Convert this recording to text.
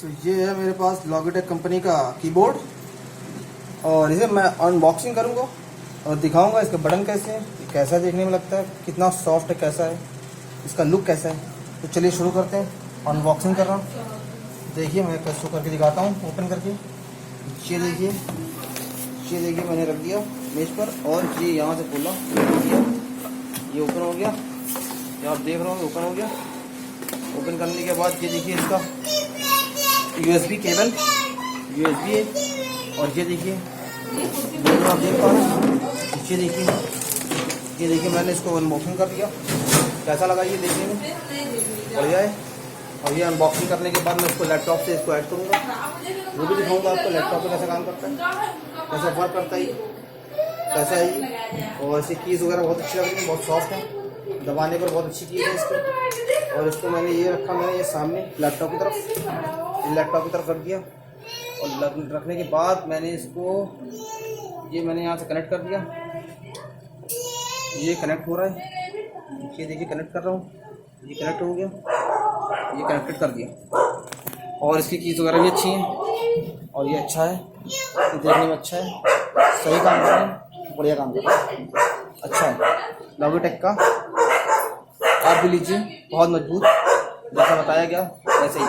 तो ये है मेरे पास लॉगिटेक कंपनी का कीबोर्ड और इसे मैं अनबॉक्सिंग करूँगा और दिखाऊंगा इसके बटन कैसे हैं, कैसा देखने में लगता है, कितना सॉफ्ट है, कैसा है, इसका लुक कैसा है। तो चलिए शुरू करते हैं। अनबॉक्सिंग कर रहा हूँ। देखिए मैं कैसे करके दिखाता हूँ ओपन करके। ये देखिए मैंने रख दिया मेज पर और ये यहाँ से खोला, ये ओपन हो गया। ये आप देख रहे हो ओपन हो गया। ओपन करने के बाद ये देखिए इसका USB केबल USB है और ये देखिए आप देख पा रहे हैं। ये देखिए मैंने इसको अनबॉक्सिंग कर दिया। कैसा लगा ये देखने में? बढ़िया है। और ये अनबॉक्सिंग करने के बाद मैं इसको लैपटॉप से इसको ऐड करूँगा, वो भी दिखाऊंगा आपको लैपटॉप पे कैसा काम करता है, कैसा वर्क करता है, कैसा है ये। और इसकी कीज़ वगैरह बहुत अच्छी लग रही है, बहुत सॉफ्ट है, दबाने पर बहुत अच्छी कीज़ है इसकी। और इसको मैंने ये रखा, मैंने ये सामने लैपटॉप की तरफ रख दिया और रखने के बाद मैंने इसको मैंने यहाँ से कनेक्ट कर दिया। ये कनेक्ट हो रहा है, ये देखिए कनेक्ट कर रहा हूँ, ये कनेक्ट हो गया, ये कनेक्टेड कर दिया। और इसकी कीज़ वगैरह भी अच्छी हैं और ये अच्छा है, ये देखने में अच्छा है, सही काम कर रहा है, बढ़िया काम कर रहा है, अच्छा है। लॉगिटेक का आप भी लीजिए, बहुत मजबूत, जैसा बताया गया वैसे ही।